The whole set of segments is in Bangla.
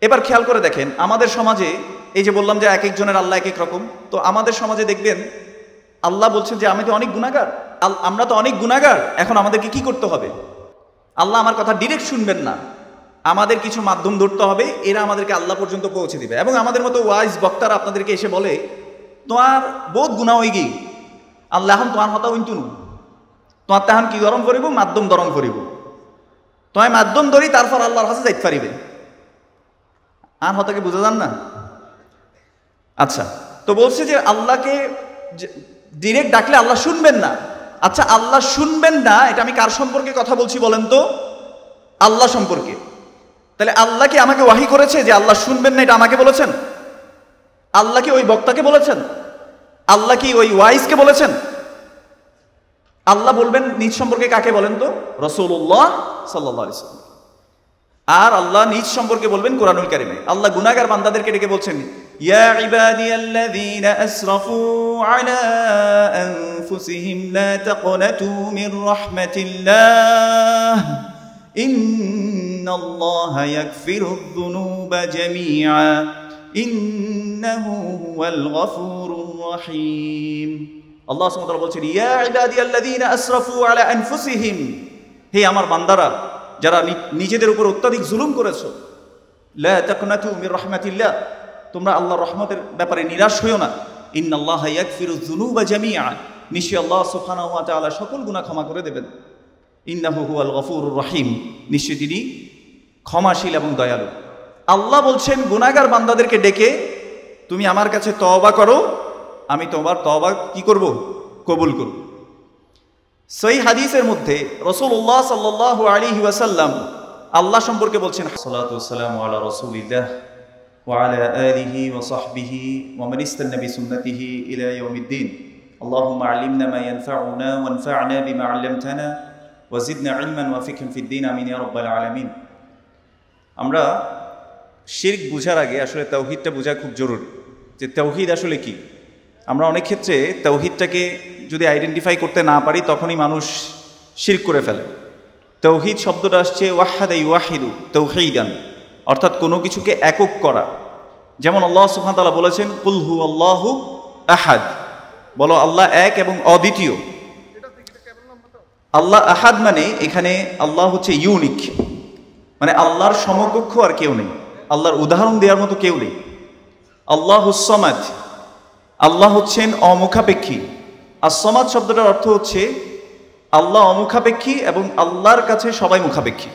এবার খেয়াল করে দেখেন আমাদের সমাজে, এই যে বললাম যে এক একজনের আল্লাহ এক এক রকম, তো আমাদের সমাজে দেখবেন আল্লাহ বলছেন যে আমি তো অনেক গুনাহগার, আমরা তো অনেক গুনাহগার, এখন আমাদেরকে কি করতে হবে? আল্লাহ আমার কথা ডিরেক্ট শুনবেন না, আমাদের কিছু মাধ্যম ধরতে হবে, এরা আমাদেরকে আল্লাহ পর্যন্ত পৌঁছে দিবে। এবং আমাদের মতো ওয়াইজ বক্তারা আপনাদেরকে এসে বলে তোমার বহুত গুনাহ হয়ে গিয়ে আল্লাহ এখন তোমার হতা হইতুন, তোমার তেহান কি দরম করিব? মাধ্যম দরম করিব, তোমায় মাধ্যম ধরি, তারপর আল্লাহর কাছে যাইতে পারিবে। আর হতাকে বুঝা যান না? আচ্ছা, তো বলছে যে আল্লাহকে ডিরেক্ট ডাকলে আল্লাহ শুনবেন না। আচ্ছা, আল্লাহ শুনবেন না, এটা আমি কার সম্পর্কে কথা বলছি বলেন তো? আল্লাহ সম্পর্কে। তাহলে আল্লাহ কি আমাকে ওয়াহি করেছে যে আল্লাহ শুনবেন না, এটা আমাকে বলেছেন? আল্লাহ কি ওই বক্তাকে বলেছেন? আল্লাহ কি ওই ওয়াইজকে বলেছেন? আল্লাহ বলবেন নিজ সম্পর্কে কাকে বলেন তো? রাসূলুল্লাহ সাল্লাল্লাহু আলাইহি ওয়াসাল্লাম। আর আল্লাহ নিজ সম্পর্কে বলবেন কোরআনুল কারীমে। আল্লাহ গুনাহগার বান্দাদেরকে ডেকে বলছেন, ইয়া ইবাদিয়াল্লাযীনা আসরাফু আলা আনফুসিহিম লা তাকনাতু মির রাহমাতিল্লাহ ইন্নাল্লাহা ইয়াগফিরুয যুনুবা জামিআ ইন্নাহু হুয়াল গফুরুর রহিম। আল্লাহ সুবহানাহু ওয়া তাআলা বলছেন, ইয়া ইবাদিয়াল্লাযীনা আসরাফু আলা আনফুসিহিম, হে আমার বান্দারা যারা নিজেদের উপর অত্যাধিক জুলুম করেছো, লা তাকনাতু মির রাহমাতিল্লাহ, তোমরা আল্লাহর রহমতের ব্যাপারে নিরাশ হইও না। ইন্নাল্লাহা ইয়াগফিরুয যুনুবা জামিআ, নিশ্চয়ই আল্লাহ সুবহানাহু ওয়া তাআলা সকল গুনাহ ক্ষমা করে দেবেন। ইন্নাহু হুয়াল গফুরুর রহিম, নিশ্চয়ই তিনি ক্ষমাশীল এবং দয়ালু। আল্লাহ বলছেন গুনাহগার বান্দাদেরকে ডেকে তুমি আমার কাছে তওবা করো, আমি তোমার তওবা কি করব? কবুল করব। সহিহ হাদিসের মধ্যে রাসূলুল্লাহ সাল্লাল্লাহু আলাইহি ওয়াসাল্লাম আল্লাহ সম্পর্কে বলছেন, সালাতু ওয়াসসালামু আলা রাসূলিল্লাহ ওয়া আলা আলিহি ওয়া সাহবিহি ওয়া মান ইসতান্না বিসুন্নতিহি ইলা ইয়াউমিদ্দিন। আল্লাহুম্মা আল্লিমনা মা ইয়ানফাউনা ওয়ানফা'না বিমা 'আল্লামতানা ওয়া জিদনা ইলমান ওয়া ফিকহান ফিদ-দীন, আমিন ইয়া রাব্বাল আলামিন। আমরা শিরক বুঝার আগে আসলে তাওহীদটা বোঝা খুব জরুরি, যে তাওহীদ আসলে কি। আমরা অনেক ক্ষেত্রে তাওহীদটাকে যদি আইডেন্টিফাই করতে না পারি তখনই মানুষ শিরক করে ফেলে। তাওহীদ শব্দটা আসছে ওয়াহাদা ইউওয়াহিদু তাওহীদান, অর্থাৎ কোনো কিছুকে একক করা। যেমন আল্লাহ সুবহানাহু ওয়া তাআলা বলেছেন, কুল হুয়াল্লাহু আহাদ, বলো আল্লাহ এক এবং অদ্বিতীয়। আল্লাহ আহাদ মানে এখানে আল্লাহ হচ্ছে ইউনিক, মানে আল্লাহর সমকক্ষ আর কেউ নেই, আল্লাহর উদাহরণ দেওয়ার মতো কেউ নেই। আল্লাহুস সামাদ, আল্লাহ হচ্ছেন অমুখাপেক্ষী। as-সামাদ শব্দটার অর্থ হচ্ছে আল্লাহ অমুখাপেক্ষী এবং আল্লাহর কাছে সবাই মুখাপেক্ষী।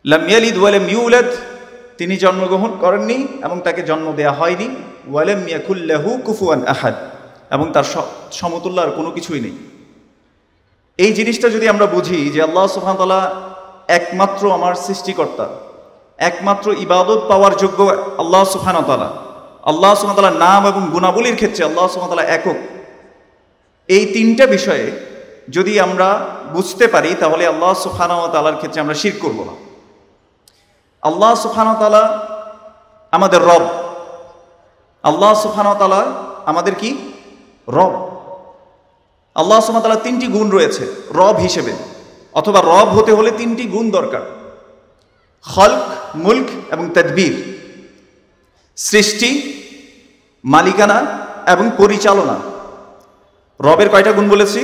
লাম ইয়ালিদ ওয়া লাম ইউলাদ, তিনি জন্মগ্রহণ করেননি এবং তাকে জন্ম দেয়া হয়নি। ওয়া লাম ইয়াকুল লাহু কুফুয়ান আহাদ, এবং তার সমতুল্য আর কোনো কিছুই নেই। এই জিনিসটা যদি আমরা বুঝি যে আল্লাহ সুবহানাহু ওয়া তাআলা একমাত্র আমার সৃষ্টিকর্তা, একমাত্র ইবাদত পাওয়ার যোগ্য আল্লাহ সুবহানাহু ওয়া তাআলা, আল্লাহ সুবহানাহু ওয়া তাআলার নাম এবং গুণাবলীর ক্ষেত্রে আল্লাহ সুবহানাহু ওয়া তাআলা একক, এই তিনটা বিষয়ে যদি আমরা বুঝতে পারি তাহলে আল্লাহ সুবহানাহু ওয়া তাআলার ক্ষেত্রে আমরা শিরক করব না। আল্লাহ সুবহানাহু ওয়া তাআলা আমাদের রব, আল্লাহ সুবহানাহু ওয়া তাআলা আমাদের কি? রব। আল্লাহ সুবহানাহু ওয়া তাআলার তিনটি গুণ রয়েছে রব হিসেবে, অথবা রব হতে হলে তিনটি গুণ দরকার: খলক, মুলক এবং তাদবীর। সৃষ্টি, মালিকানা এবং পরিচালনা। রবের কয়টা গুণ বলেছি?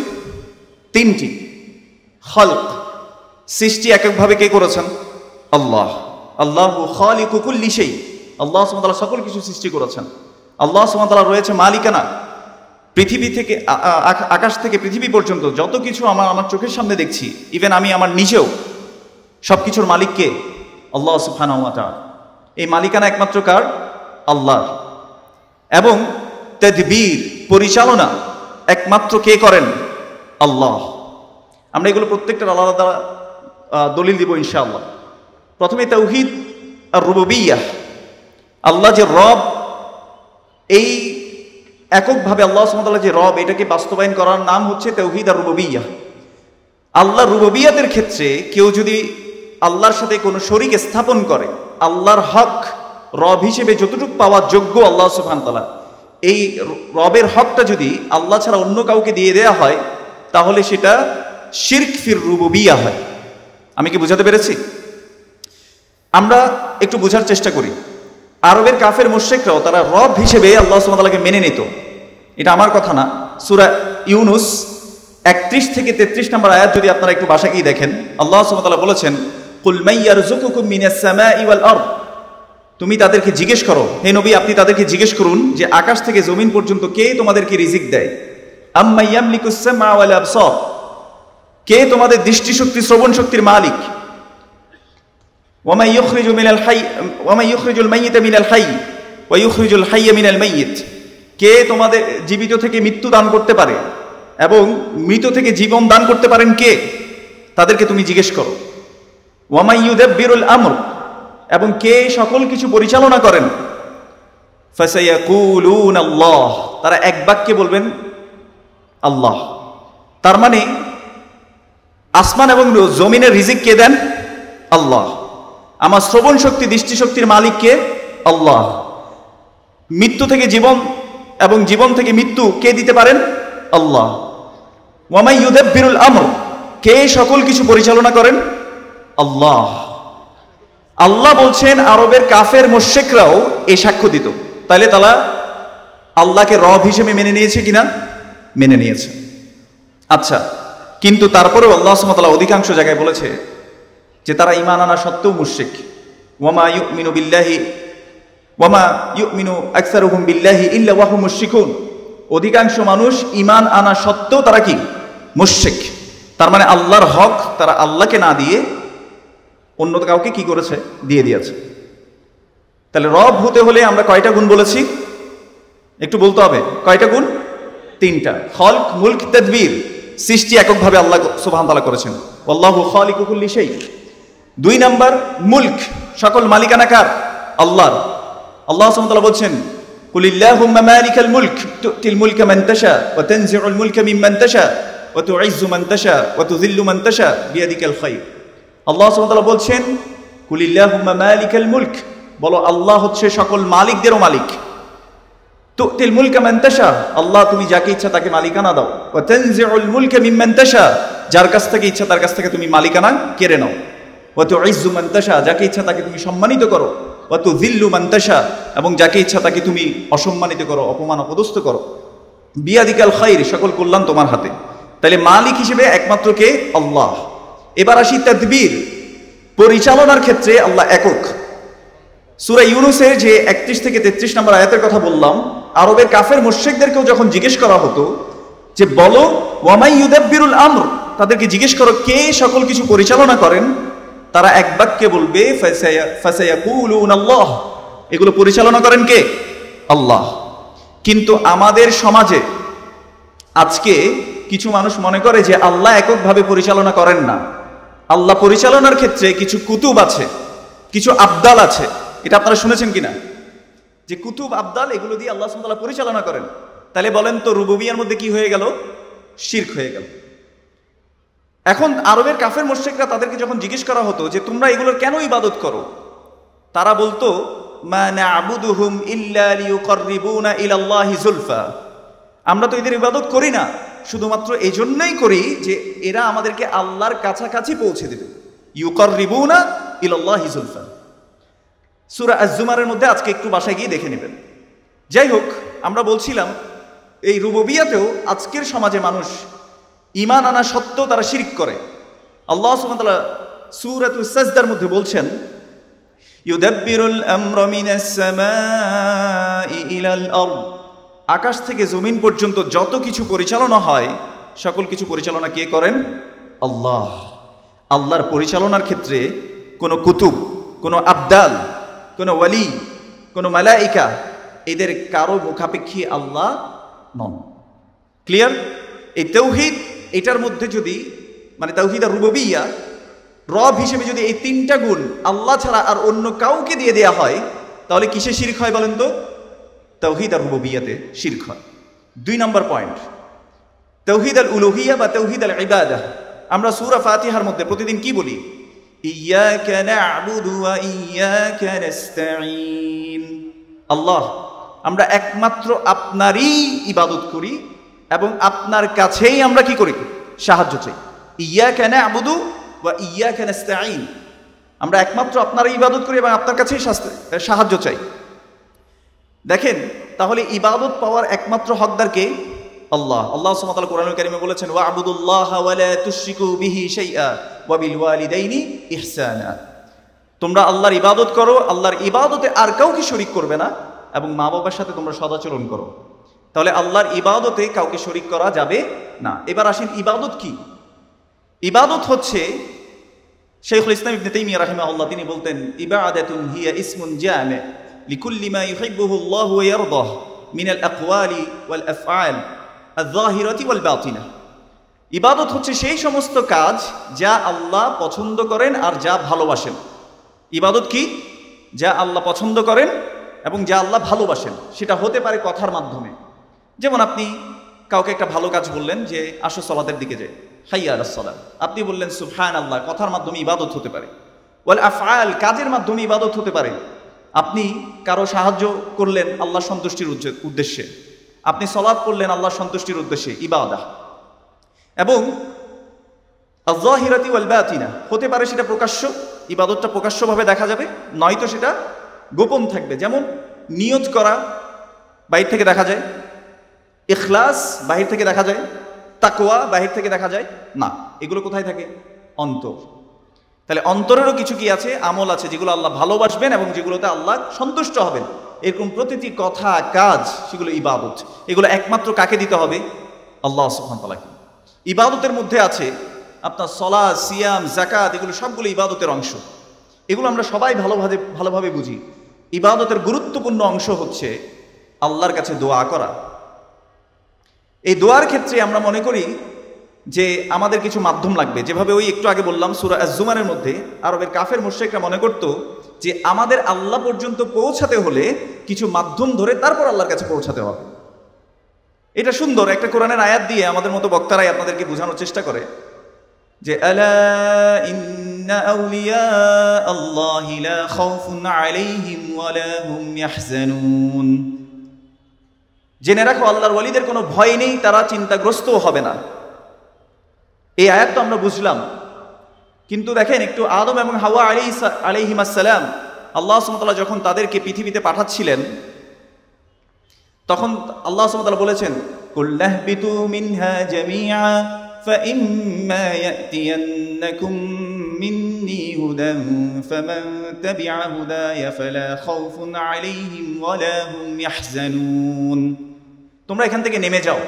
তিনটি। খলক, সৃষ্টি এককভাবে কে করেছেন? আল্লাহ। আল্লাহু খালিকু কুল্লি শাই, আল্লাহ সুবহানাহু ওয়া তাআলা সকল কিছু সৃষ্টি করেছেন। আল্লাহ সুবহানাহু ওয়া তাআলা রয়েছে মালিকানা, পৃথিবী থেকে আকাশ থেকে পৃথিবী পর্যন্ত যত কিছু আমার চোখের সামনে দেখছি, ইভেন আমি আমার নিজেও, সব কিছুর মালিক কে? আল্লাহ সুবহানাহু ওয়া তাআলা। এই মালিকানা একমাত্র কার? আল্লাহর। এবং তাদবীর, পরিচালনা একমাত্র কে করেন? আল্লাহ। আমরা এগুলো প্রত্যেকটার আলাদা আলাদা দলিল দিব ইনশাআল্লাহ। প্রথমে তাওহীদ আর রুবুবিয়্যাহ, আল্লাহ যে রব, এই এককভাবে আল্লাহ সুবহানাহু ওয়া তাআলা যে রব, এটাকে বাস্তবায়ন করার নাম হচ্ছে তাওহীদ আর রুবুবিয়্যাহ। আল্লাহ রুবুবিয়্যাতের ক্ষেত্রে কেউ যদি আল্লাহর সাথে কোনো শরীক স্থাপন করে, আল্লাহর হক রব হিসেবে যতটুকু পাওয়ার যোগ্য আল্লাহ সুবহানাহু ওয়া তাআলা, এই রবের হকটা যদি আল্লাহ ছাড়া অন্য কাউকে দিয়ে দেয়া হয় তাহলে সেটা শিরক ফির রুবুবিয়্যাহ হয়। আমি কি বুঝাতে পেরেছি? আমরা একটু বোঝার চেষ্টা করি। আরবের কাফের মুশরিকরাও তারা রব হিসেবে আল্লাহ সুবহানাহু ওয়া তাআলাকে মেনে নিত। এটা আমার কথা না, সূরা ইউনুস 31 থেকে 33 নম্বর আয়াত যদি আপনারা একটু বাসা গিয়ে দেখেন, আল্লাহ সুবহানাহু ওয়া তাআলা বলেছেন, কুল মান ইয়ারযুকুকুম মিনাস সামাই ওয়াল আরদ, তুমি তাদেরকে জিজ্ঞেস করো, হে নবী আপনি তাদেরকে জিজ্ঞেস করুন যে আকাশ থেকে জমিন পর্যন্ত কে তোমাদেরকে রিজিক দেয়। আম্মা ইয়ামলিকুস সামা ওয়াল আবসার, কে তোমাদের দৃষ্টিশক্তি শ্রবণ শক্তির মালিক। ওয়ামা ইউখরিজু মিনাল হাই ওয়ামা ইউখরিজুল মাইয়িতা মিনাল হাই ওয়া ইউখরিজুল হাইয়্যা মিনাল মাইয়িত, কে তোমাদের জীবিত থেকে মৃত্যু দান করতে পারে এবং মৃত থেকে জীবন দান করতে পারেন কে, তাদেরকে তুমি জিজ্ঞেস করো। ওয়ামা ইউদাব্বিরুল আমর, এবং কে সকল কিছু পরিচালনা করেন। ফাসায়াকুলুন আল্লাহ, তারা এক বাক্যে বলবেন আল্লাহ। তার মানে আসমান এবং জমিনের রিজিক কে দেন? আল্লাহ। আমার শ্রবণ শক্তি দৃষ্টিশক্তির মালিক কে? আল্লাহ। মৃত্যু থেকে জীবন এবং জীবন থেকে মৃত্যু কে দিতে পারেন? আল্লাহ। ওয়ামা ইউদাব্বিরুল আমর, কে সকল কিছু পরিচালনা করেন? আল্লাহ। আল্লাহ বলছেন আরবের কাফের মুশরিকরাও এই সাক্ষ্য দিত, তাহলে তারা আল্লাহকে রব হিসেবে মেনে নিয়েছে কিনা? মেনে নিয়েছে। আচ্ছা, কিন্তু তারপরেও আল্লাহ সুবহানাহু ওয়া তাআলা অধিকাংশ জায়গায় বলেছে যে তারা ঈমান আনা সত্ত্বেও মুশরিক। ওয়ামা ইউমিনু আকসারুহুম বিল্লাহি ইল্লা ওয়া হুম মুশরিকুন, অধিকাংশ মানুষ ঈমান আনা সত্ত্বেও তারা কি? মুশরিক। তার মানে আল্লাহর হক তারা আল্লাহকে না দিয়ে অন্য কাউকে কি করেছে? দিয়ে দিয়েছে। তাহলে রব হতে হলে আমরা কয়টা গুণ বলেছি? একটু বলতে হবে, কয়টা গুণ? 3টা। খলক, মুলক, তাদবীর। সৃষ্টি এককভাবে আল্লাহ সুবহানাহু ওয়া তাআলা করেছেন, আল্লাহু খালিকু কুল্লি শাই। 2 নাম্বার মুলক, সকল মালিকানা কার? আল্লাহর। আল্লাহ সুবহানাহু ওয়া তাআলা বলছেন, কুলিল্লাহুম্মা মালিকাল মুলক তুতিল মুলকা মান তাশা ওয়া তানজিউল মুলকা মিম্মান তাশা ওয়া তুইজ্জু মান তাশা ওয়া তুযিল্লু মান তাশা বিয়াদিকাল খায়র। আল্লাহ সুবহানাহু ওয়া তাআলা বলছেন, কুলিল্লাহুম্মা মালিকাল মুলক, বলো আল্লাহ হচ্ছে সকল মালিকদেরও মালিক। তুতিল মুলকা মান তাশা, আল্লাহ তুমি যাকে ইচ্ছা তাকে মালিকানা দাও। ওয়া তানজিউল মুলকা মিম্মান তাশা, যার কাছ থেকে ইচ্ছা তার কাছ থেকে তুমি মালিকানা কেড়ে নাও। ওয়া তুইজ্জু মান তাশা, যাকে ইচ্ছা তাকে তুমি সম্মানিত করো। ওয়া তুযিল্লু মান তাশা, এবং যাকে ইচ্ছা তাকে তুমি অসম্মানিত করো, অপমান অপদস্থ করো। বিয়াদিকাল খায়র, সকল কল্যাণ তোমার হাতে। তাহলে মালিক হিসেবে একমাত্র কে? আল্লাহ। এবার আসি তাদবীর, পরিচালনার ক্ষেত্রে আল্লাহ একক। সূরা ইউনুসের যে 31 থেকে 33 নম্বর আয়াতের কথা বললাম, আরবের কাফের মুশরিকদেরকেও যখন জিজ্ঞেস করা হতো যে বলো ওয়ামা ইউদাব্বিরুল আমর, তাদেরকে জিজ্ঞেস করো কে সকল কিছু পরিচালনা করেন, তারা এক বাক্যে বলবে ফাসায়াকুলুন আল্লাহ, এগুলো পরিচালনা করেন কে? আল্লাহ। কিন্তু আমাদের সমাজে আজকে কিছু মানুষ মনে করে যে আল্লাহ এককভাবে পরিচালনা করেন না। আল্লাহ পরিচালনার ক্ষেত্রে কিছু কুতুব আছে, কিছু আবদাল আছে। এটা আপনারা শুনেছেন কিনা যে কুতুব আবদাল এগুলো দিয়ে আল্লাহ সুবহানাহু ওয়া তাআলা পরিচালনা করেন? তাহলে বলেন তো রুবুবিয়ার মধ্যে কি হয়ে গেল? শিরক হয়ে গেল। এখন আরবের কাফের মুশরিকরা তাদেরকে যখন জিজ্ঞেস করা হতো যে তোমরা এগুলোর কেন ইবাদত করো, তারা বলতো মা না'বুদুহুম ইল্লা লিয়ুকাররিবুনা ইলাল্লাহি যুলফা, আমরা তো এদের ইবাদত করি না শুধুমাত্র এই জন্যই করি যে এরা আমাদেরকে আল্লাহর কাছাকাছি পৌঁছে দেবে। ইউকাররিবুনা ইলাল্লাহি যুলফা, সূরা আজ-জুমারের মধ্যে আজকে একটু বাসায় গিয়ে দেখে নেবেন। যাই হোক, আমরা বলছিলাম এই রুবুবিয়াতেও আজকের সমাজে মানুষ ঈমান আনা সত্ত্বেও তারা শিরক করে। আল্লাহ সুবহানাহু ওয়া তাআলা সূরাতুস সাজদার মধ্যে বলছেন, ইউদাব্বিরুল আমরা মিনাস সামাই ইলাল আরদ, আকাশ থেকে জমিন পর্যন্ত যত কিছু পরিচালনা হয় সকল কিছু পরিচালনা কে করেন? আল্লাহ। আল্লাহর পরিচালনার ক্ষেত্রে কোনো কুতুব, কোনো আবদাল, কোনো ওয়ালি, কোনো মালাইকা, এদের কারো মুখাপেক্ষী আল্লাহ নন। ক্লিয়ার? এই তাওহীদ, এটার মধ্যে যদি মানে তাওহীদ আর রুবুবিয়্যাহ, রব হিসেবে যদি এই 3টা গুণ আল্লাহ ছাড়া আর অন্য কাউকে দিয়ে দেয়া হয়, তাহলে কিসে শিরক হয় বলেন তো? তাওহীদ আর রুবুবিয়্যাতে শিরক হয়। 2 নম্বর পয়েন্ট, তাওহীদ আল উলুহিয়্যাহ বা তাওহীদ আল ইবাদাহ। আমরা সূরা ফাতিহার মধ্যে প্রতিদিন কি বলি? ইয়াকা না'বুদু ওয়া ইয়াকা নাস্তাঈন। আল্লাহ, আমরা একমাত্র আপনারই ইবাদত করি এবং আপনার কাছেই আমরা কি করি? সাহায্য চাই। ইয়াকা না'বুদু ওয়া ইয়াকা নাস্তাঈন, আমরা একমাত্র আপনার ইবাদত করি এবং আপনার কাছেই সাহায্য চাই। দেখেন, তাহলে ইবাদত পাওয়ার একমাত্র হকদার কে? আল্লাহ। আল্লাহ সুবহানাহু ওয়া তাআলা কোরআনুল কারীমে বলেছেন, ওয়া'বুদুল্লাহা ওয়া লা তুশরিকু বিহি শাইআ ওয়া বিল ওয়ালিদাইনি ইহসানা। তোমরা আল্লাহর ইবাদত করো, আল্লাহর ইবাদতে আর কাউকে শরীক করবে না, এবং মা বাবার সাথে তোমরা সদাচরণ করো। তাহলে আল্লাহর ইবাদতে কাউকে শরীক করা যাবে না। এবার আসেন, ইবাদত কি? ইবাদত হচ্ছে, শাইখুল ইসলাম ইবনে তাইমিয়া রাহিমাহুল্লাহ তিনি বলতেন, ইবাদাতুন হিয়া ইসমুন জামি লিকুল্লি মা ইউহিব্বুহু আল্লাহু ওয়া ইয়ারদাহু মিনাল আকওয়ালি ওয়াল আফআল আয-যাহিরাতি ওয়াল বাতিনা। ইবাদত হচ্ছে সেই সমস্ত কাজ যা আল্লাহ পছন্দ করেন আর যা ভালোবাসেন। ইবাদত কি? যা আল্লাহ পছন্দ করেন এবং যা আল্লাহ ভালোবাসেন। সেটা হতে পারে কথার মাধ্যমে, যেমন আপনি কাউকে একটা ভালো কাজ বললেন যে আসো সালাতের দিকে যাই, হাইয়া আলাস সালাত, আপনি বললেন সুবহানাল্লাহ, কথার মাধ্যমে ইবাদত হতে পারে। ওয়াল আফআল, কাজের মাধ্যমে ইবাদত হতে পারে। আপনি কারো সাহায্য করলেন আল্লাহ সন্তুষ্টির উদ্দেশ্যে, আপনি সালাত পড়লেন আল্লাহ সন্তুষ্টির উদ্দেশ্যে, ইবাদাহ। এবং আয-যাহিরাতি ওয়াল বাতিনা, হতে পারে সেটা প্রকাশ্য, ইবাদতটা প্রকাশ্যভাবে দেখা যাবে, নয়তো সেটা গোপন থাকবে। যেমন নিয়ত করা বাহির থেকে দেখা যায়, ইখলাস বাহির থেকে দেখা যায়, তাকওয়া বাহির থেকে দেখা যায় না। এগুলো কোথায় থাকে? অন্তর। তাহলে অন্তরেরও কিছু কি আছে? আমল আছে, যেগুলো আল্লাহ ভালোবাসবেন এবং যেগুলোতে আল্লাহ সন্তুষ্ট হবেন। এরকম প্রতিটি কথা, কাজ, সেগুলো ইবাদত। এগুলো একমাত্র কাকে দিতে হবে? আল্লাহ সুবহানাহু ওয়া তাআলাকে। ইবাদতের মধ্যে আছে আপনার সালাত, সিয়াম, যাকাত, এগুলো সবগুলো ইবাদতের অংশ। এগুলো আমরা সবাই ভালোভাবে বুঝি। ইবাদতের গুরুত্বপূর্ণ অংশ হচ্ছে আল্লাহর কাছে দোয়া করা। এই দোয়ার ক্ষেত্রে আমরা মনে করি যে আমাদের কিছু মাধ্যম লাগবে। যেভাবে ওই একটু আগে বললাম, সূরা আজ-জুমারের মধ্যে আরবের কাফের মুশরিকরা মনে করত যে আমাদের আল্লাহ পর্যন্ত পৌঁছাতে হলে কিছু মাধ্যম ধরে তারপর আল্লাহর কাছে পৌঁছাতে হবে। এটা সুন্দর একটা কোরআনের আয়াত দিয়ে আমাদের মতো বক্তারাই আপনাদেরকে বোঝানোর চেষ্টা করে যে আলা ইন্না আউলিয়া আল্লাহি লা খাউফুন আলাইহিম ওয়া লা হুম ইয়াহজানুন। জেনে রাখো, আল্লাহর ওয়ালিদের কোনো ভয় নেই, তারা চিন্তাগ্রস্তও হবে না। এই আয়াত তো আমরা বুঝলাম, কিন্তু দেখেন একটু আদম এবং হাওয়া আলাইহিমাস সালাম, আল্লাহ সুবহানাহু ওয়া তাআলা যখন তাদেরকে পৃথিবীতে পাঠাচ্ছিলেন, তখন আল্লাহ সুবহানাহু ওয়া তাআলা বলেছেন, কুল্লাহবিতু মিনহা জামিআ فإما يأتينكم مني هدى فمن تبع هداي فلا خوف عليهم ولا هم يحزنون। তোমরা এখান থেকে নেমে যাও,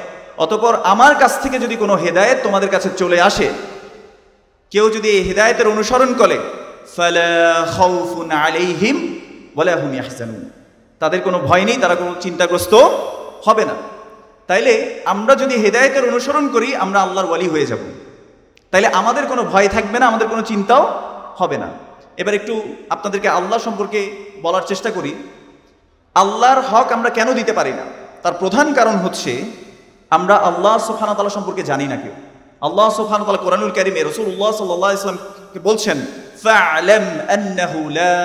অতঃপর আমার কাছ থেকে যদি কোনো হেদায়েত তোমাদের কাছে চলে আসে, কেউ যদি এই হেদায়েতের অনুসরণ করে, ফালা খাউফুন আলাইহিম ওয়ালা হুম ইয়াহজানুন, তাদের কোনো ভয় নেই, তারা কোনো চিন্তাগ্রস্ত হবে না। তাইলে আমরা যদি হেদায়েতের অনুসরণ করি, আমরা আল্লাহর ওয়ালি হয়ে যাব। তাইলে আমাদের কোনো ভয় থাকবে না, আমাদের কোনো চিন্তাও হবে না। এবার একটু আপনাদেরকে আল্লাহ সম্পর্কে বলার চেষ্টা করি। আল্লাহর হক আমরা কেন দিতে পারি না? তার প্রধান কারণ হচ্ছে আমরা আল্লাহ সুবহানাহু ওয়া তাআলা সম্পর্কে জানি না কেউ। আল্লাহ সুবহানাহু ওয়া তাআলা কোরআনুল কারীমে রাসূলুল্লাহ সাল্লাল্লাহু আলাইহি ওয়াসাল্লামকে বলছেন, ফা'লাম আন্নাহু লা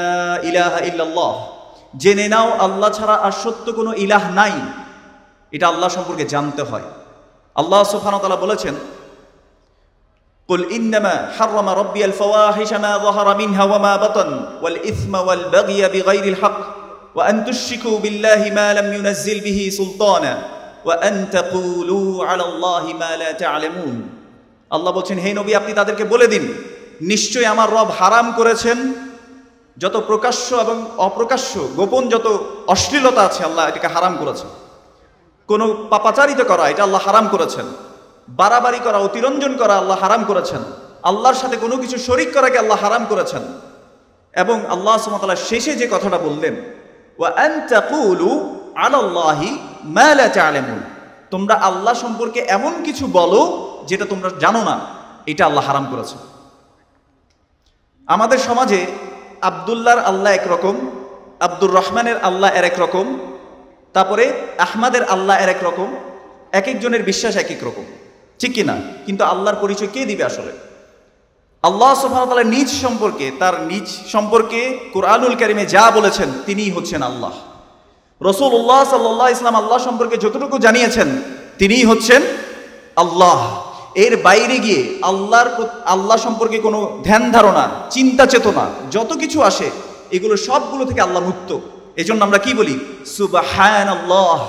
ইলাহা ইল্লাল্লাহ, জেনে নাও আল্লাহ ছাড়া আর সত্য কোনো ইলাহ নাই। এটা আল্লাহ সম্পর্কে জানতে হয়। আল্লাহ সুবহানাহু ওয়া তাআলা বলেছেন, কুল ইন্নামা হাররামা রাব্বিয়াল ফাওয়াহিশা মা যাহারা মিনহা ওয়া মা বাতান ওয়াল ইসমা ওয়াল বাগয়া বিগাইরিল হক ওয়া আন তুশরিকু বিল্লাহি মা লাম ইউনাজ্জিল বিহি সুলতানা ওয়া আন তাকুলু আলাল্লাহি মা লা তা'লামুন। আল্লাহ বলেন, হে নবী, আপনি তাদেরকে বলে দিন, নিশ্চয়ই আমার রব হারাম করেছেন যত প্রকাশ্য এবং অপ্রকাশ্য, গোপন যত অশ্লীলতা আছে, আল্লাহ এটাকে হারাম করেছেন। কোনো পাপাচারিতা করা, এটা আল্লাহ হারাম করেছেন। বাড়াবাড়ি করা, অতিরঞ্জন করা আল্লাহ হারাম করেছেন। আল্লাহর সাথে কোনো কিছু শরীক করাকে আল্লাহ হারাম করেছেন। এবং আল্লাহ সুবহানাহু ওয়া তাআলা শেষে যে কথাটা বললেন, ওয়া আন তাকুলু আলাল্লাহি মা লা তা'লামুন, তোমরা আল্লাহ সম্পর্কে এমন কিছু বলো যেটা তোমরা জানো না, এটা আল্লাহ হারাম করেছেন। আমাদের সমাজে আব্দুল্লাহর আল্লাহ একরকম, আব্দুর রহমানের আল্লাহ এর একরকম, তারপরে আহমাদের আল্লাহ এর এক রকম, এক একজনের বিশ্বাস এক এক রকম, ঠিক কিনা? কিন্তু আল্লাহর পরিচয় কে দিবে আসলে? আল্লাহ সুবহানাহু ওয়া তাআলা নিজ সম্পর্কে, তার নিজ সম্পর্কে কোরআনুল কারীমে যা বলেছেন তিনিই হচ্ছেন আল্লাহ। রাসূলুল্লাহ সাল্লাল্লাহু আলাইহি ওয়াসাল্লাম আল্লাহ সম্পর্কে যতটুকু জানিয়েছেন তিনিই হচ্ছেন আল্লাহ। এর বাইরে গিয়ে আল্লাহ সম্পর্কে কোনো ধ্যান ধারণা, চিন্তা চেতনা যত কিছু আসে এগুলো সবগুলো থেকে আল্লাহ মুক্ত। এজন্য আমরা কি বলি? সুবহানাল্লাহ,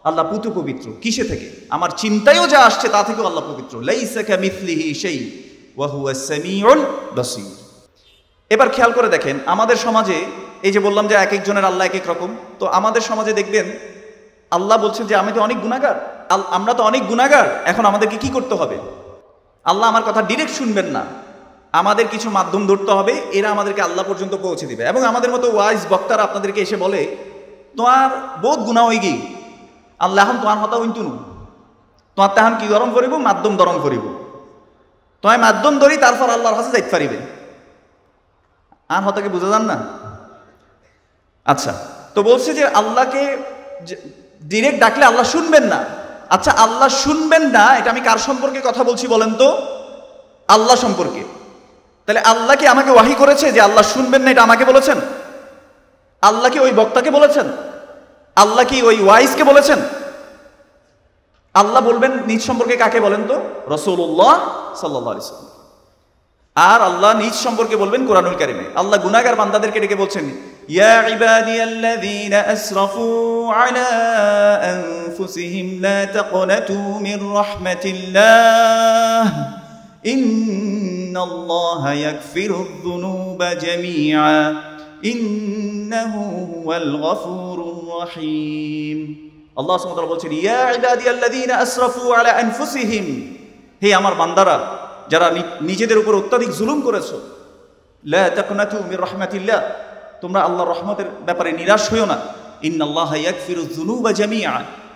আল্লাহ পুতু পবিত্র। কিসে থেকে? আমার চিন্তায়ও যা আসছে তা থেকেও আল্লাহ পবিত্র। লাইসা কামিথলিহি শাই ওয়া হুয়াস সামিউল বাসীর। এবার খেয়াল করে দেখেন, আমাদের সমাজে এই যে বললাম যে এক একজনের আল্লাহ এক এক রকম, তো আমাদের সমাজে দেখবেন আল্লাহ বলছেন যে আমি তো অনেক গুনাহগার, আমরা তো অনেক গুনাহগার, এখন আমাদেরকে কি করতে হবে? আল্লাহ আমার কথা ডিরেক্ট শুনবেন না, আমাদের কিছু মাধ্যম ধরতে হবে, এরা আমাদেরকে আল্লাহ পর্যন্ত পৌঁছে দিবে। এবং আমাদের মতো ওয়াইজ বক্তারা আপনাদেরকে এসে বলে তোমার বহুত গুনাহ হয়ে গিয়ে আল্লাহ এখন তোমার হতা হইন্তু নু, তোমার তাহান কি দরম করিব? মাধ্যম দরম করিব, তোমায় মাধ্যম ধরি, তারপর আল্লাহর কাছে যাইতে পারিবে। আর হতাকে বুঝা যান না? আচ্ছা, তো বলছে যে আল্লাহকে ডিরেক্ট ডাকলে আল্লাহ শুনবেন না। আচ্ছা, আল্লাহ শুনবেন না, এটা আমি কার সম্পর্কে কথা বলছি বলেন তো? আল্লাহ সম্পর্কে। তাহলে আল্লাহ কি আমাকে ওয়াহি করেছে যে আল্লাহ শুনবেন না, এটা আমাকে বলেছেন? আল্লাহ কি ওই বক্তাকে বলেছেন? আল্লাহ কি ওই ওয়াইজকে বলেছেন? আল্লাহ বলবেন নিজ সম্পর্কে কাকে বলেন তো? রাসূলুল্লাহ সাল্লাল্লাহু আলাইহি ওয়াসাল্লাম। আর আল্লাহ নিজ সম্পর্কে বলবেন কোরআনুল কারীমে। আল্লাহ গুনাহগার বান্দাদেরকে ডেকে বলছেন, ইয়া ইবাদিয়াল্লাযীনা আসরাফু আলা আনফুসিহিম লা তাকনাতু মির রাহমাতিল্লাহ ইন্নাল্লাহা ইয়াগফিরুয যুনুবা জামিআ ইন্নাহু হুয়াল গফুরুর রহিম। আল্লাহ সুবহানাহু ওয়া তাআলা বলছেন, ইয়া ইবাদিয়াল্লাযীনা আসরাফু আলা আনফুসিহিম, হে আমার বান্দারা যারা নিজেদের উপর অত্যাধিক জুলুম করেছো, লা তাকনাতু মির রাহমাতিল্লাহ, তোমরা আল্লাহর রহমতের ব্যাপারে নিরাশ হইও না। ইন্নাল্লাহা ইয়াগফিরুয যুনুবা জামিআ,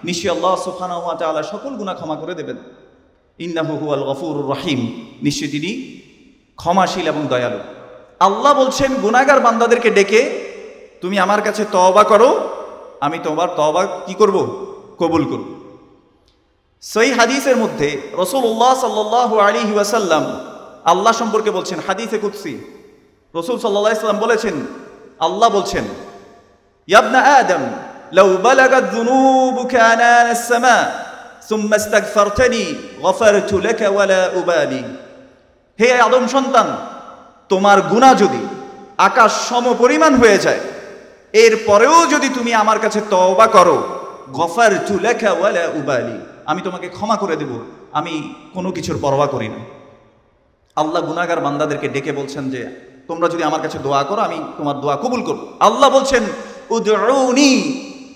নিশ্চয়ই আল্লাহ সুবহানাহু ওয়া তাআলা সকল গুনাহ ক্ষমা করে দেবেন। ইন্নাহু হুয়াল গফুরুর রহিম, নিশ্চয়ই তিনি ক্ষমাশীল এবং দয়ালু। আল্লাহ বলছেন গুনাহগার বান্দাদেরকে ডেকে তুমি আমার কাছে তওবা করো, আমি তোমার তওবা কি করব? কবুল করব। সহিহ হাদিসের মধ্যে রাসূলুল্লাহ সাল্লাল্লাহু আলাইহি ওয়াসাল্লাম আল্লাহ সম্পর্কে বলছেন, হাদিসে কুদসি রাসূল সাল্লাল্লাহু আলাইহি ওয়াসাল্লাম বলেছেন, আল্লাহ বলছেন, ইয়া ইবনা আদম লাউ বালাগাত যুনুবুকা আনানাস সামা সুম্মা ইস্তাগফারতানি গফারতু লাকা ওয়ালা উবালি। হে আদম সন্তান, তোমার গুনাহ যদি আকাশ সম পরিমাণ হয়ে যায়, এরপরেও যদি তুমি আমার কাছে তওবা করো, গফারতু লাকা ওয়ালা উবালি, আমি তোমাকে ক্ষমা করে দেব, আমি কোনো কিছুর পরোয়া করি না। আল্লাহ গুনাহগার বান্দাদেরকে ডেকে বলছেন যে তোমরা যদি আমার কাছে দোয়া করো, আমি তোমার দোয়া কবুল করব। আল্লাহ বলছেন, উদউনি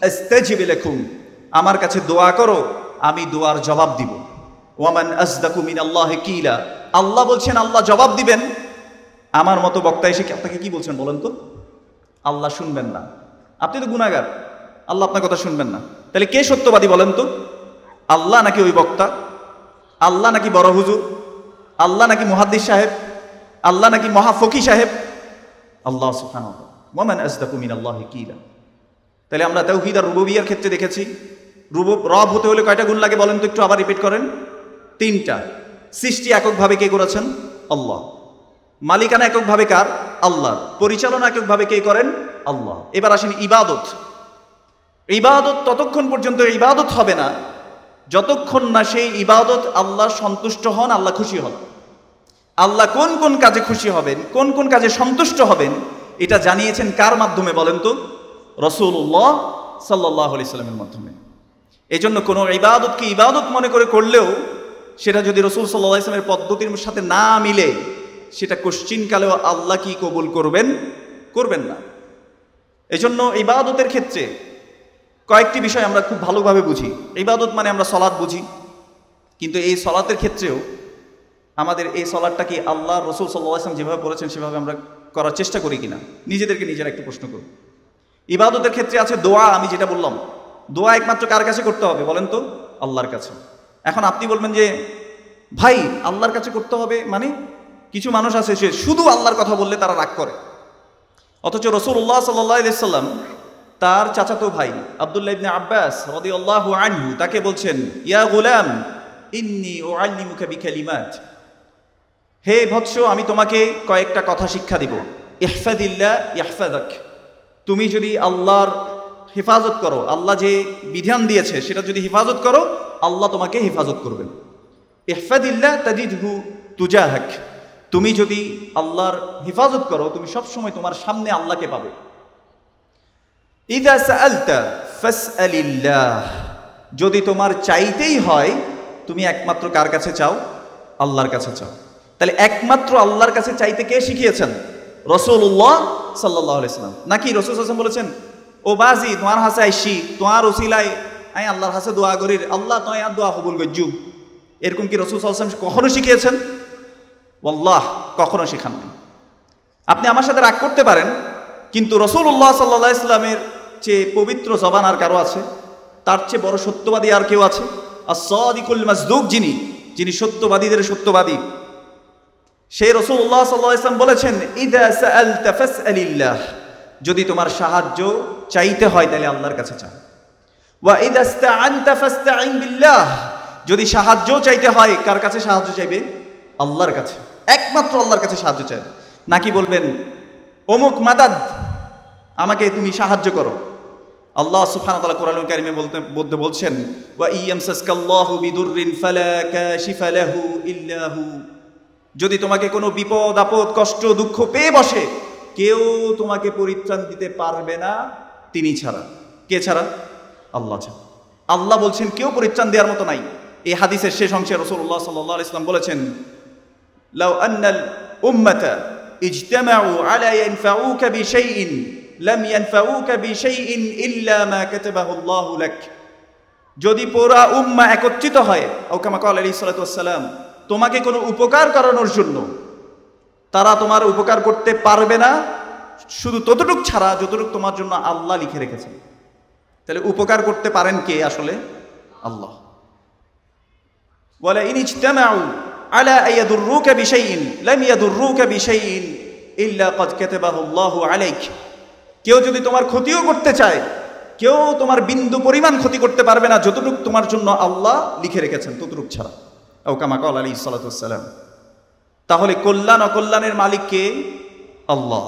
আস্তাজিব লাকুম, আমার কাছে দোয়া করো, আমি দোয়ার জবাব দিব। ওয়ামান আসদাকু মিনাল্লাহি কিলা, আল্লাহ বলছেন আল্লাহ জবাব দিবেন। আমার মতো বক্তা এসে আপনাকে কি বলছেন বলেন তো? আল্লাহ শুনবেন না, আপনি তো গুনাহগার, আল্লাহ আপনার কথা শুনবেন না। তাহলে কে সত্যবাদী বলেন তো? আল্লাহ নাকি ওই বক্তা? আল্লাহ নাকি বড় হুজুর? আল্লাহ নাকি মুহাদ্দিস সাহেব? আল্লাহ নাকি মহাফকি সাহেব? আল্লাহ সুবহানাহু ওয়া তাআলা। ওয়ামান আসদাকু মিনাল্লাহি কিলা। তাহলে আমরা তাওহীদ আর রুবুবিয়্যার ক্ষেত্রে দেখেছি, রব হতে হলে কয়টা গুণ লাগে বলেন তো? একটু আবার রিপিট করেন। 3টা। সৃষ্টি এককভাবে কে করেছেন? আল্লাহ। মালিকানা এককভাবে কার? আল্লাহর। পরিচালনা এককভাবে কে করেন? আল্লাহ। এবার আসেন ইবাদত। ইবাদত ততক্ষণ পর্যন্ত ইবাদত হবে না যতক্ষণ না সেই ইবাদত আল্লাহ সন্তুষ্ট হন, আল্লাহ খুশি হন। আল্লাহ কোন কোন কাজে খুশি হবেন, কোন কোন কাজে সন্তুষ্ট হবেন, এটা জানিয়েছেন কার মাধ্যমে বলেন তো? রাসূলুল্লাহ সাল্লাল্লাহু আলাইহি সাল্লামের মাধ্যমে। এজন্য কোনো ইবাদতকে ইবাদত মনে করে করলেও সেটা যদি রাসূল সাল্লাল্লাহু আলাইহি সাল্লামের পদ্ধতির সাথে না মিলে, সেটা কোশ্চিনকালেও আল্লাহ কি কবুল করবেন? করবেন না। এজন্য ইবাদতের ক্ষেত্রে কয়েকটি বিষয় আমরা খুব ভালোভাবে বুঝি। ইবাদত মানে আমরা সালাত বুঝি, কিন্তু এই সালাতের ক্ষেত্রেও আমাদের এই সালাতটা কি আল্লাহ রাসূল সাল্লাল্লাহু আলাইহি ওয়াসাল্লাম যেভাবে বলেছেন সেভাবে আমরা করার চেষ্টা করি কিনা, নিজেদেরকে নিজেরা একটু প্রশ্ন করি। ইবাদতের ক্ষেত্রে আছে দোয়া। আমি যেটা বললাম, দোয়া একমাত্র কার কাছে করতে হবে বলেন তো? আল্লাহর কাছে। এখন আপনি বলবেন যে ভাই আল্লাহর কাছে করতে হবে মানে? কিছু মানুষ আছে সে শুধু আল্লাহর কথা বললে তারা রাগ করে, অথচ রাসূলুল্লাহ সাল্লাল্লাহু আলাইহি ওয়াসাল্লাম তার চাচাতো ভাই আব্দুল্লাহ ইবনে আব্বাস রাদিয়াল্লাহু আনহু তাকে বলছেন, ইয়া গুলাম ইন্নী উআল্লিমুকা বিকালিমাত, হে বৎস আমি তোমাকে কয়েকটা কথা শিক্ষা দিব। ইহফাদিল্লাহ ইয়াহফাযাক, তুমি যদি আল্লাহর হেফাজত করো, আল্লাহ যে বিধান দিয়েছে সেটা যদি হেফাজত করো, আল্লাহ তোমাকে হেফাজত করবেন। ইহফাদিল্লাহ তাজিদহু তুজাহাক, তুমি যদি আল্লাহর হিফাজত করো তুমি সবসময় তোমার সামনে আল্লাহকে পাবে। ইযা সাআলতা ফাসআলিল্লাহ, যদি তোমার চাইতেই হয় তুমি একমাত্র কার কাছে চাও? আল্লাহর কাছে চাও। তাহলে একমাত্র আল্লাহর কাছে চাইতে কে শিখিয়েছেন? রাসূলুল্লাহ সাল্লাল্লাহু আলাইহি ওয়াসাল্লাম। নাকি রাসূল সাল্লাল্লাহু আলাইহি ওয়াসাল্লাম বলেছেন ও বাজি তোমার হাসে আইসি তোমার ওসিলায় আমি আল্লাহর হাসে দোয়া করি, আল্লাহ তোমায় আর দোয়া কবুল করজু, এরকম কি রাসূল সাল্লাল্লাহু আলাইহি ওয়াসাল্লাম কখনো শিখিয়েছেন? ওয়াল্লাহ কখনো শেখাননি। আপনি আমার সাথে রাগ করতে পারেন, কিন্তু রাসূলুল্লাহ সাল্লাল্লাহু আলাইহি ওয়াসাল্লামের চেয়ে পবিত্র জবান আর কারো আছে? তার চেয়ে বড় সত্যবাদী আর কেউ আছে? as-সাদিকুল মাসদুক, যিনি সত্যবাদীদের সত্যবাদী, সেই রাসূলুল্লাহ সাল্লাল্লাহু আলাইহি ওয়াসাল্লাম বলেছেন ইযা সাআলতা ফাসআলিল্লাহ, যদি তোমার সাহায্য চাইতে হয় তাহলে আল্লাহর কাছে চাও। ওয়া ইযা ইসতাআনতা ফাসতাইন বিল্লাহ, যদি সাহায্য চাইতে হয় কার কাছে সাহায্য চাইবে? আল্লাহর কাছে, একমাত্র আল্লাহর কাছে সাহায্য চাইবে। নাকি বলবেন অমুক মাদাদ আমাকে তুমি সাহায্য করো। আল্লাহ সুবহানাহু ওয়া তাআলা কোরআনুল কারীমে বলতে বলছেন ওয়া ইয়ামসাসকাল্লাহু বিদুররিন ফালা কাশিফা লাহু ইল্লা হু, যদি তোমাকে কোনো বিপদ আপদ কষ্ট দুঃখ পেয়ে বসে কেউ তোমাকে পরিত্রাণ দিতে পারবে না তিনি ছাড়া। কে ছাড়া? আল্লাহ ছাড়া। আল্লাহ বলছেন কেউ পরিত্রাণ দেওয়ার মতো নাই। এই হাদিসের শেষ অংশে রাসূলুল্লাহ সাল্লাল্লাহু আলাইহি ওয়াসাল্লাম বলেছেন লাউ আন্নাল উম্মাতা ইজতামাউ আলা ইয়ানফাউকা বিশাইইন লাম ইয়ানফাউকা বিশাইইন ইল্লা মা কাতাবাহু আল্লাহু লাক, যদি পুরা উম্মাহ একত্রিত হয় ও কামা ক্বালা আলাইহিস সালাতু ওয়াস সালাম তোমাকে কোনো উপকার করানোর জন্য, তারা তোমার উপকার করতে পারবে না শুধু ততটুক ছাড়া যতটুক তোমার জন্য আল্লাহ লিখে রেখেছেন। তাহলে উপকার করতে পারেন কে? আসলে আল্লাহ। ওয়ালা ইন ইজতামাউ আলা আইয়াদুররুকা বিশাইইন লাম ইয়াদুররুকা বিশাইইন ইল্লা ক্বাদ কাতাবাহু আল্লাহু আলাইক, কেউ যদি তোমার ক্ষতিও করতে চায় কেউ তোমার বিন্দু পরিমাণ ক্ষতি করতে পারবে না যতটুক তোমার জন্য আল্লাহ লিখে রেখেছেন ততটুক ছাড়া। ও কামা ক্বালা আলাইহিস সালাতু ওয়াস সালাম। তাহলে কল্যাণ অকল্যাণের মালিক কে? আল্লাহ।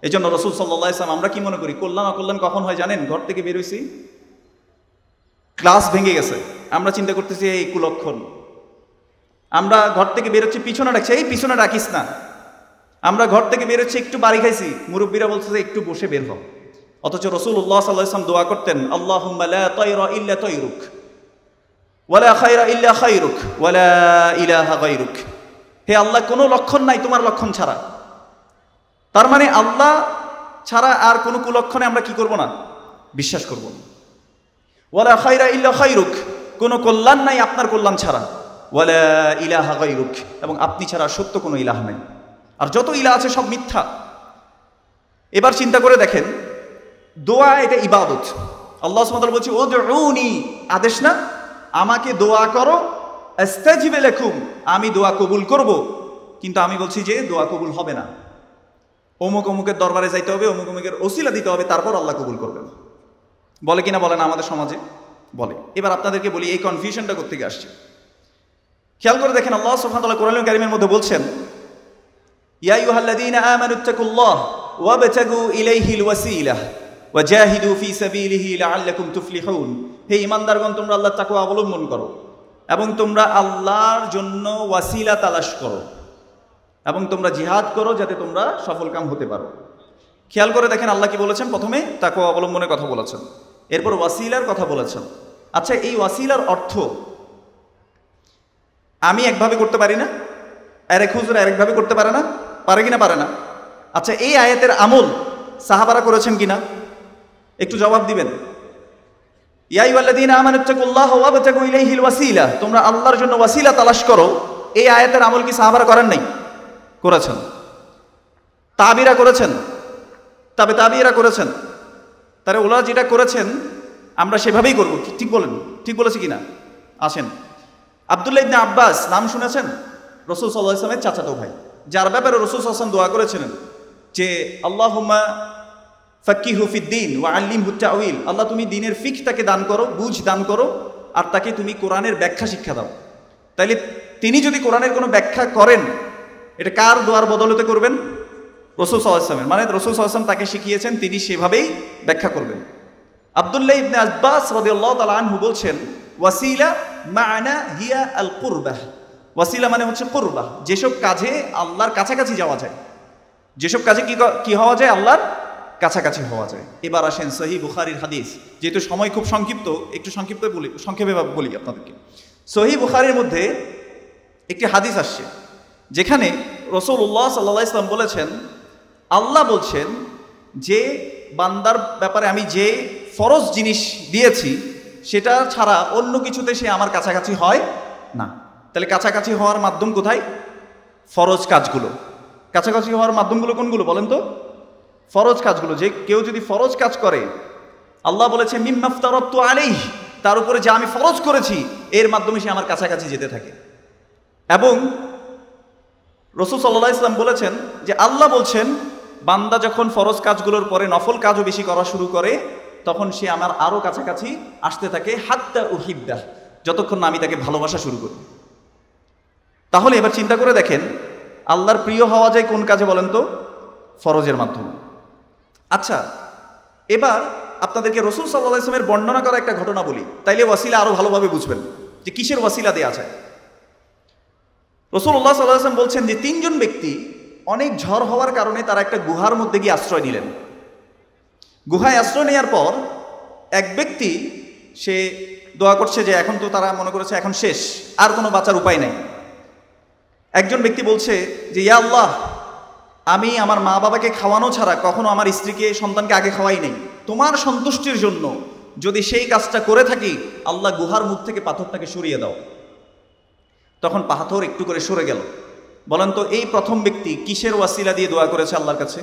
এই জন্য রাসূল সাল্লাল্লাহু আলাইহি ওয়াসাল্লাম আমরা কি মনে করি কল্যাণ অকল্যাণ কখন হয় জানেন? ঘর থেকে বের হইছি, ক্লাস ভেঙে গেছে, আমরা চিন্তা করতেছি এই কুলক্ষণ। আমরা ঘর থেকে বের হচ্ছে পিছনে ডাকছে এই পিছনে ডাকিস না। আমরা ঘর থেকে বের হচ্ছে একটু বাড়ি খাইছি, মুরব্বীরা বলছে যে একটু বসে বের হও। অথচ রাসূলুল্লাহ সাল্লাল্লাহু আলাইহি ওয়াসাল্লাম দোয়া করতেন আল্লাহুম্মা লা তায়রা ইল্লা তায়রুক ওয়ালা খায়রা ইল্লা খায়রুক ওয়ালা ইলাহা গায়রুক, হে আল্লাহ কোনো লক্ষণ নাই তোমার লক্ষণ ছাড়া। তার মানে আল্লাহ ছাড়া আর কোনো কুলক্ষণে আমরা কি করব না? বিশ্বাস করব না। ওয়ালা খায়রা ইল্লা খায়রুক, কোনো কল্যাণ নাই আপনার কল্যাণ ছাড়া। ওয়ালা ইলাহা গায়রুক, এবং আপনি ছাড়া সত্য কোনো ইলাহ নাই, আর যত ইলাহ আছে সব মিথ্যা। এবার চিন্তা করে দেখেন দোয়া এটা ইবাদত। আল্লাহ সুবহানাহু ওয়া তাআলা বলছে উদউনি, আদেশ না, আমাকে দোয়া করো, আস্তাজিব লাকুম, আমি দোয়া কবুল করব। কিন্তু আমি বলছি যে দোয়া কবুল হবে না, অমুক অমুকের দরবারে যাইতে হবে, অমুক অমুকের ওসিলা দিতে হবে, তারপর আল্লাহ কবুল করবেন। বলে কিনা বলে না আমাদের সমাজে? বলে। এবার আপনাদেরকে বলি এই কনফিউশনটা কোত্থেকে আসছে। খেয়াল করে দেখেন আল্লাহ সুবহানাহু ওয়া তাআলা কোরআনুল কারীমের মধ্যে বলছেন ইয়া আইয়ুহাল্লাযীনা আমানুত্তাকুল্লাহ ওয়াবতাগু ইলাইহিল ওয়াসিলাহ ওয়াজাহিদু ফি সাবিলিহি লাআল্লাকুম তুফলিহুন, হে ঈমানদারগণ তোমরা আল্লাহর তাকওয়া অবলম্বন করো এবং তোমরা আল্লাহর জন্য ওয়াসিলা তালাশ করো এবং তোমরা জিহাদ করো যাতে তোমরা সফলকাম হতে পারো। খেয়াল করে দেখেন আল্লাহ কি বলেছেন? প্রথমে তাকওয়া অবলম্বনের কথা বলেছেন, এরপর ওয়াসিলার কথা বলেছেন। আচ্ছা এই ওয়াসিলার অর্থ আমি একভাবে করতে পারি না, আরেক হুজুর আরেকভাবে করতে পারে না, পারে কিনা? পারে না। আচ্ছা এই আয়াতের আমল সাহাবারা করেছেন কিনা? একটু জবাব দিবেন। ইয়া আইয়ুহাল্লাযীনা আমানুত্তাকুল্লাহ ওয়াবতাগু ইলাইহিল ওয়াসিলা, তোমরা আল্লাহর জন্য ওয়াসিলা তালাশ করো, এই আয়াতের আমল কি সাহাবারা করেন নাই? করেছেন। তাবিরা করেছেন, তাবিরা করেছেন। তারা ওরা যেটা করেছেন আমরা সেভাবেই করব। ঠিক বলেন? ঠিক বলেছি কিনা? আসেন। আব্দুল্লাহ ইবনে আব্বাস নাম শুনেছেন? রাসূল সাল্লাল্লাহু আলাইহি ওয়াসাল্লামের চাচাতো ভাই, যার ব্যাপারে রাসূল সাল্লাল্লাহু আলাইহি ওয়াসাল্লাম দোয়া করেছিলেন যে আল্লাহুম্মা ফাক্কিহু ফিদ্দীন ওয়া আল্লিমহু তা'ওয়িল, আল্লাহ তুমি দ্বীনের ফিকহ তাকে দান করো, বুঝ দান করো, আর তাকে তুমি কোরআনের ব্যাখ্যা শিক্ষা দাও। তাইলে তিনি যদি কোরআনের কোনো ব্যাখ্যা করেন এটা কার দোয়ার বদলতে করবেন? রাসূল সাল্লাল্লাহু আলাইহি ওয়াসাল্লামের। মানে রাসূল সাল্লাল্লাহু আলাইহি ওয়াসাল্লাম তাকে শিখিয়েছেন, তিনি সেভাবেই ব্যাখ্যা করবেন। আব্দুল্লাহ ইবনে আব্বাস রাদিয়াল্লাহু তাআলা আনহু বলছেন ওয়াসিলা মা'না হিয়া আল কুরবাহ, ওয়াসিলা মানে হচ্ছে কুরবাহ, যেসব কাজে আল্লাহর কাছাকাছি যাওয়া যায়, যেসব কাজে কি হওয়া যায়, আল্লাহর কাছাকাছি হওয়া যায়। এবার আসেন সহিহ বুখারীর হাদিস, যেহেতু সময় খুব সংক্ষিপ্ত, একটু সংক্ষেপে বলি আপনাদেরকে। সহিহ বুখারীর মধ্যে একটি হাদিস আসছে যেখানে রাসূলুল্লাহ সাল্লাল্লাহু আলাইহি ওয়াসাল্লাম বলেছেন, আল্লাহ বলছেন যে বান্দার ব্যাপারে আমি যে ফরজ জিনিস দিয়েছি সেটা ছাড়া অন্য কিছুতে সে আমার কাছাকাছি হয় না। তাহলে কাছাকাছি হওয়ার মাধ্যম কোথায়? ফরজ কাজগুলো। কাছাকাছি হওয়ার মাধ্যমগুলো কোনগুলো বলেন তো? ফরজ কাজগুলো। যে কেউ যদি ফরজ কাজ করে, আল্লাহ বলেছে মিম্মা ফতারাতু আলাইহি, তার উপরে যা আমি ফরজ করেছি এর মাধ্যমে সে আমার কাছাকাছি যেতে থাকে। এবং রাসূল সাল্লাল্লাহু আলাইহি ওয়াসাল্লাম বলেছেন যে আল্লাহ বলছেন বান্দা যখন ফরজ কাজগুলোর পরে নফল কাজও বেশি করা শুরু করে তখন সে আমার আরো কাছাকাছি আসতে থাকে, হাত্তা উহিব্বাহ, যতক্ষণ না আমি তাকে ভালোবাসা শুরু করি। তাহলে এবার চিন্তা করে দেখেন, আল্লাহর প্রিয় হওয়া যায় কোন কাজে বলেন তো? ফরজের মাধ্যমে। আচ্ছা, এবার আপনাদেরকে রাসূল সাল্লাল্লাহু আলাইহি ওয়াসাল্লামের বর্ণনা করা একটা ঘটনা বলি, তাইলে ওয়াসিলা আরো ভালোভাবে বুঝবেন যে কিসের ওয়াসিলা দেয়া যায়। রাসূলুল্লাহ সাল্লাল্লাহু আলাইহি ওয়াসাল্লাম বলছেন যে তিনজন ব্যক্তি অনেক ঝড় হওয়ার কারণে তারা একটা গুহার মধ্যে গিয়ে আশ্রয় নিলেন। গুহায় আশ্রয় নেওয়ার পর এক ব্যক্তি সে দোয়া করছে যে এখন তো তারা মনে করেছে এখন শেষ, আর কোনো বাঁচার উপায় নাই। একজন ব্যক্তি বলছে যে ইয়া আল্লাহ, আমি আমার মা বাবাকে খাওয়ানো ছাড়া কখনো আমার স্ত্রীকে সন্তানকে আগে খাওয়াই নাই, তোমার সন্তুষ্টির জন্য যদি সেই কাজটা করে থাকি, আল্লাহ গুহার মুখ থেকে পাথরটাকে সরিয়ে দাও। তখন পাথর একটু করে সরে গেল। বলেন তো এই প্রথম ব্যক্তি কিসের ওয়াসিলা দিয়ে দোয়া করেছে আল্লাহর কাছে?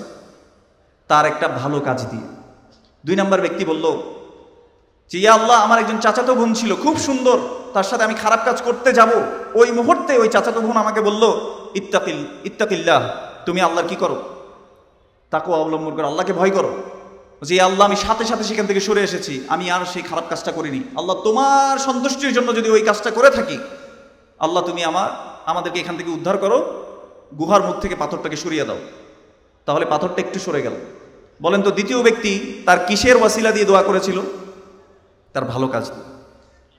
তার একটা ভালো কাজ দিয়ে। দুই নম্বর ব্যক্তি বলল যে ইয়া আল্লাহ, আমার একজন চাচাতো বোন ছিল খুব সুন্দর, তার সাথে আমি খারাপ কাজ করতে যাব, ওই মুহূর্তে ওই চাচাতো বোন আমাকে বলল ইত্তাকিল্লাহ, তুমি আল্লাহর কি করো? তাকওয়া অবলম্বন করো, আল্লাহকে ভয় করো। যে আল্লাহ, আমি সাথে সাথে সেখান থেকে সরে এসেছি, আমি আর সেই খারাপ কাজটা করিনি। আল্লাহ, তোমার সন্তুষ্টির জন্য যদি ওই কাজটা করে থাকি, আল্লাহ তুমি আমাদেরকে এখান থেকে উদ্ধার করো, গুহার মুখ থেকে পাথরটাকে সরিয়ে দাও। তাহলে পাথরটা একটু সরে গেল। বলেন তো দ্বিতীয় ব্যক্তি তার কিসের ওয়াসিলা দিয়ে দোয়া করেছিল? তার ভালো কাজ দিয়ে।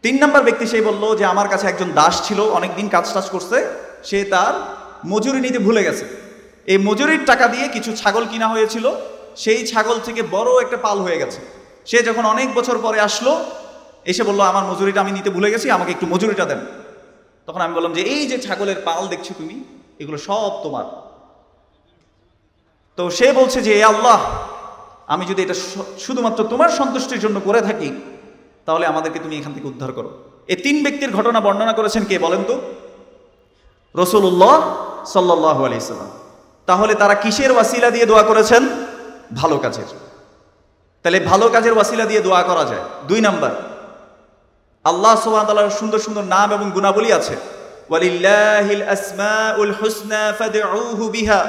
তিন নম্বর ব্যক্তি সে বলল যে আমার কাছে একজন দাস ছিল, অনেকদিন কাজ টাজ করছে, সে তার মজুরি নিতে ভুলে গেছে। এই মজুরির টাকা দিয়ে কিছু ছাগল কিনা হয়েছিল, সেই ছাগল থেকে বড় একটা পাল হয়ে গেছে। সে যখন অনেক বছর পরে আসলো, এসে বলল আমার মজুরিটা আমি নিতে ভুলে গেছি, আমাকে একটু মজুরিটা দেন। তখন আমি বললাম যে এই যে ছাগলের পাল দেখছো তুমি, এগুলো সব তোমার। তো সে বলছে যে আল্লাহ, আমি যদি এটা শুধুমাত্র তোমার সন্তুষ্টির জন্য করে থাকি, তাহলে আমাদেরকে তুমি এখান থেকে উদ্ধার করো। এই তিন ব্যক্তির ঘটনা বর্ণনা করেছেন কে বলেন তো? রাসূলুল্লাহ সাল্লাল্লাহু আলাইহি ওয়াসাল্লাম। তাহলে তারা কিসের ওয়াসিলা দিয়ে দোয়া করেছেন? ভালো কাজের। তাহলে ভালো কাজের ওয়াসিলা দিয়ে দোয়া করা যায়। দুই নাম্বার, আল্লাহ সুবহানাহু ওয়া তাআলার সুন্দর সুন্দর নাম এবং গুণাবলী আছে। ওয়ালিল্লাহিল আসমাউল হুসনা ফাদউহু বিহা,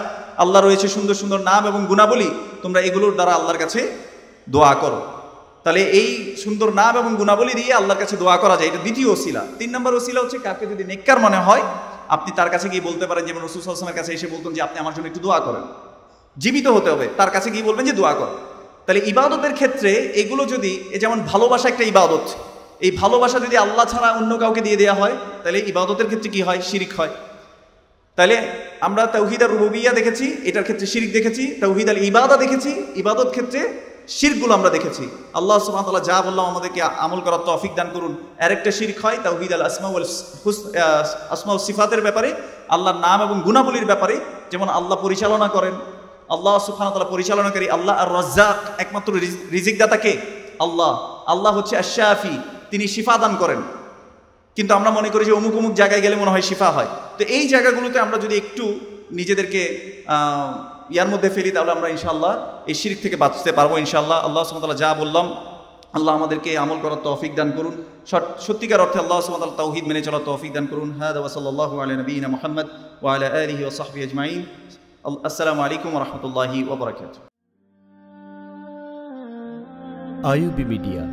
আল্লাহ রয়েছে সুন্দর সুন্দর নাম এবং গুণাবলী, তোমরা এগুলোর দ্বারা আল্লাহর কাছে দোয়া করো। তাহলে এই সুন্দর নাম এবং গুণাবলী দিয়ে আল্লাহর কাছে দোয়া করা যায়, এটা দ্বিতীয় ওসিলা। তিন নম্বর ওসিলা হচ্ছে কাকে যদি নেককার মনে হয়, আপনি তার কাছে গিয়ে বলতে পারেন, যেমন রাসূল সাল্লাল্লাহু আলাইহি ওয়াসাল্লামের কাছে এসে বলতেন যে আপনি আমার জন্য একটু দোয়া করেন। জীবিত হতে হবে, তার কাছে গিয়ে বলবেন যে দোয়া কর। তাহলে ইবাদতের ক্ষেত্রে এগুলো যদি, যেমন ভালোবাসা একটা ইবাদত, এই ভালোবাসা যদি আল্লাহ ছাড়া অন্য কাউকে দিয়ে দেওয়া হয়, তাহলে ইবাদতের ক্ষেত্রে কি হয়? শিরিক হয়। তাহলে আমরা তাওহীদ আর রুবুবিয়্যাহ দেখেছি, এটার ক্ষেত্রে শিরিক দেখেছি। তাওহীদ আল ইবাদা দেখেছি, ইবাদত ক্ষেত্রে শিরকগুলো আমরা দেখেছি। আল্লাহ সুবহানাহু ওয়া তাআলা যা বললাম আমাদেরকে আমল করার তৌফিক দান করুন। আরেকটা শিরক হয় তাওহীদ আল আসমা ওয়াল সিফাতের ব্যাপারে, আল্লাহর নাম এবং গুণাবলীর ব্যাপারে। যেমন আল্লাহ পরিচালনা করেন, আল্লাহ সুবহানাহু ওয়া তাআলা পরিচালনাকারী, আল্লাহ আর রাজ্জাক, একমাত্র রিজিক দাতা কে? আল্লাহ। আল্লাহ হচ্ছে আশ-শাফি, তিনি শিফা দান করেন। কিন্তু আমরা মনে করি যে অমুক অমুক জায়গায় গেলে মনে হয় শিফা হয়। তো এই জায়গাগুলোতে আমরা যদি একটু নিজেদেরকে ইয়ার মধ্যে ফেলি, তাহলে আমরা ইনশাআল্লাহ এই শিরক থেকে বাঁচতে পারবো ইনশাআল্লাহ। আল্লাহ সুবহানাহু ওয়া তাআলা যা বললাম, আল্লাহ আমাদেরকে আমল করার তৌফিক দান করুন। সত্যিকার অর্থে আল্লাহ সুবহানাহু ওয়া তাআলা তাওহীদ মেনে চলার তৌফিক দান করুন। হাদা ওয়া সাল্লাল্লাহু আলা নবিয়িনা মুহাম্মদ ওয়া আলা আলিহি ওয়া সাহবিহি আজমাইন। আসসালামু আলাইকুম ওয়া রাহমাতুল্লাহি ওয়া বারাকাতুহু। IUB media